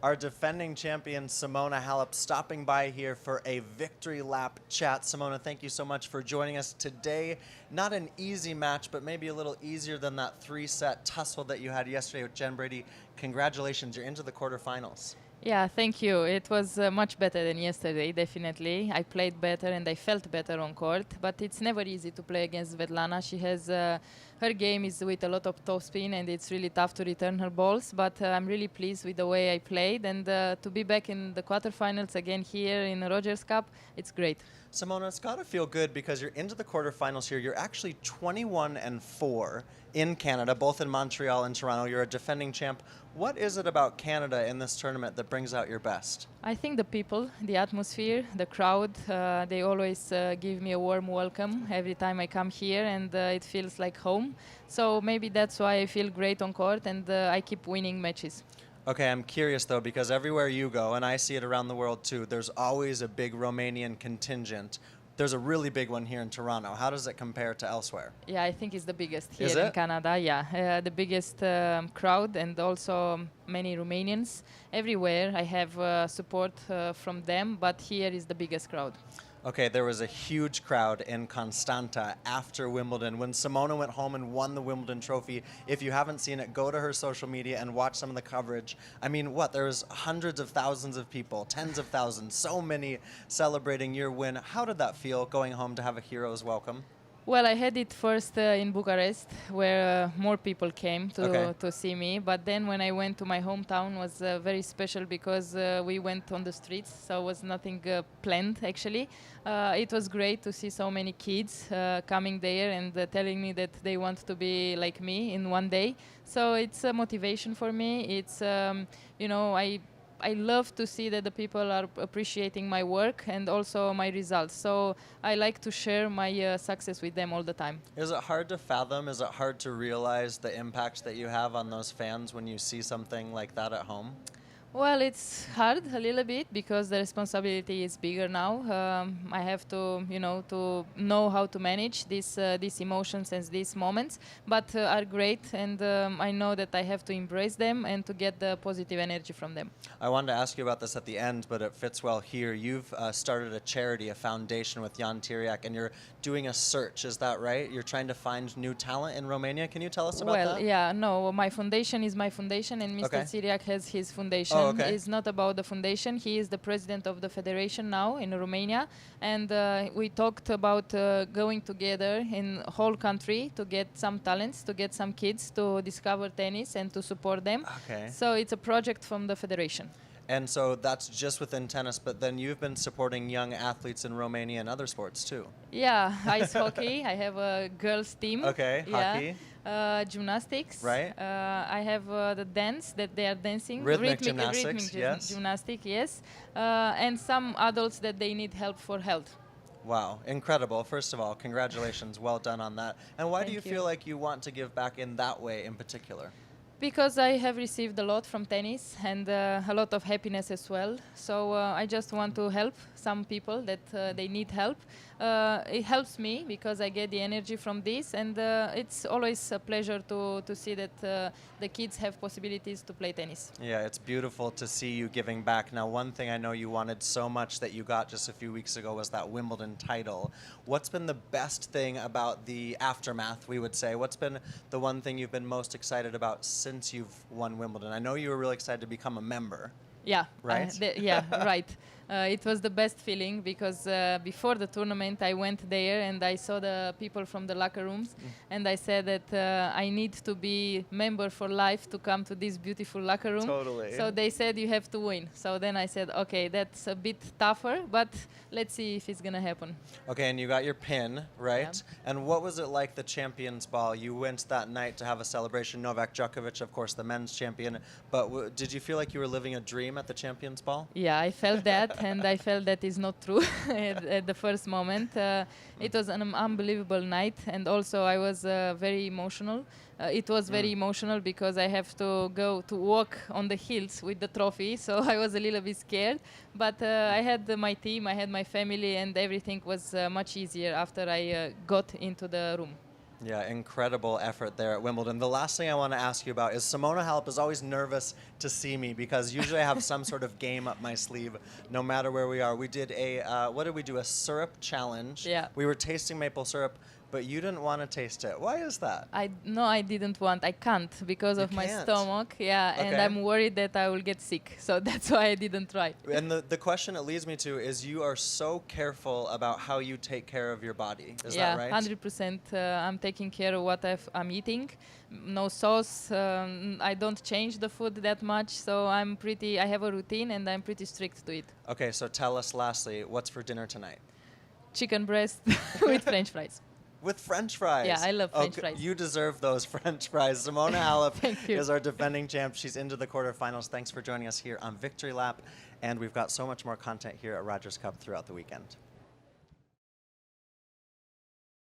our defending champion Simona Halep stopping by here for a victory lap chat. Simona, thank you so much for joining us today. Not an easy match, but maybe a little easier than that three-set tussle that you had yesterday with Jen Brady. Congratulations, you're into the quarterfinals. Yeah, thank you. It was much better than yesterday, definitely. I played better and I felt better on court, but it's never easy to play against Svetlana. She has her game is with a lot of topspin and it's really tough to return her balls, but I'm really pleased with the way I played, and to be back in the quarterfinals again here in Rogers Cup, it's great. Simona, it's got to feel good because you're into the quarterfinals here. You're actually 21-4 in Canada, both in Montreal and Toronto. You're a defending champ. What is it about Canada in this tournament that brings out your best? I think the people, the atmosphere, the crowd, they always give me a warm welcome every time I come here, and it feels like home. So maybe that's why I feel great on court, and I keep winning matches. Okay, I'm curious though, because everywhere you go, and I see it around the world too, there's always a big Romanian contingent. There's a really big one here in Toronto. How does it compare to elsewhere? Yeah, I think it's the biggest here Is in it? Canada. Yeah, the biggest crowd, and also many Romanians. Everywhere I have support from them, but here is the biggest crowd. Okay, there was a huge crowd in Constanta after Wimbledon when Simona went home and won the Wimbledon trophy. If you haven't seen it, go to her social media and watch some of the coverage. I mean, there was hundreds of thousands of people, tens of thousands, so many celebrating your win. How did that feel, going home to have a hero's welcome? Well, I had it first in Bucharest, where more people came to see me. But then when I went to my hometown, was very special because we went on the streets, so it was nothing planned actually. It was great to see so many kids coming there and telling me that they want to be like me in one day. So it's a motivation for me. It's I love to see that the people are appreciating my work and also my results. So I like to share my success with them all the time. Is it hard to fathom? Is it hard to realize the impact that you have on those fans when you see something like that at home? Well, it's hard a little bit because the responsibility is bigger now. I have to know how to manage these emotions and these moments, but are great, and I know that I have to embrace them and to get the positive energy from them. I wanted to ask you about this at the end, but it fits well here. You've started a charity, a foundation with Jan Tiriac, and you're doing a search. Is that right? You're trying to find new talent in Romania. Can you tell us about that? Well, yeah, no, my foundation is my foundation, and Mr. Tiriac has his foundation. Oh, okay. It's not about the foundation. He is the president of the federation now in Romania, and we talked about going together in whole country to get some talents, to get some kids to discover tennis and to support them. Okay. So it's a project from the federation. And so that's just within tennis, but then you've been supporting young athletes in Romania and other sports too. Yeah, ice hockey. I have a girls team. Okay, yeah. hockey. Gymnastics. Right. I have the dance that they are dancing. Rhythmic gymnastics, yes. Gymnastic, yes. And some adults that they need help for health. Wow, incredible. First of all, congratulations. Well done on that. And why do you feel like you want to give back in that way in particular? Because I have received a lot from tennis and a lot of happiness as well. So I just want to help some people that they need help. It helps me because I get the energy from this, and it's always a pleasure to see that the kids have possibilities to play tennis. Yeah, it's beautiful to see you giving back. Now, one thing I know you wanted so much that you got just a few weeks ago was that Wimbledon title. What's been the best thing about the aftermath, we would say? What's been the one thing you've been most excited about since you've won Wimbledon? I know you were really excited to become a member. Yeah, right. Right. It was the best feeling because before the tournament I went there and I saw the people from the locker rooms, and I said that I need to be member for life to come to this beautiful locker room. Totally. So they said you have to win. So then I said, okay, that's a bit tougher, but let's see if it's gonna happen. Okay, and you got your pin, right? Yeah. And what was it like, the Champions Ball? You went that night to have a celebration. Novak Djokovic, of course, the men's champion. But did you feel like you were living a dream at the Champions Ball? Yeah, I felt that, and I felt that is not true at the first moment. It was an unbelievable night, and also I was very emotional. It was very emotional because I have to go to walk on the hills with the trophy, so I was a little bit scared. But I had my team, I had my family, and everything was much easier after I got into the room. Yeah, incredible effort there at Wimbledon. The last thing I want to ask you about is Simona Halep is always nervous to see me because usually I have some sort of game up my sleeve no matter where we are. We did what did we do? A syrup challenge. Yeah. We were tasting maple syrup, but you didn't want to taste it. Why is that? No, I didn't want. I can't because of my stomach. Yeah, Okay. and I'm worried that I will get sick. So that's why I didn't try. And the question it leads me to is you are so careful about how you take care of your body. Is that right? 100%. I'm taking care of what I'm eating. No sauce. I don't change the food that much. So I have a routine and I'm pretty strict to it. Okay, so tell us lastly, what's for dinner tonight? Chicken breast with French fries. With French fries. Yeah, I love French fries. You deserve those French fries. Simona Halep Thank you. is our defending champ. She's into the quarterfinals. Thanks for joining us here on Victory Lap. And we've got so much more content here at Rogers Cup throughout the weekend.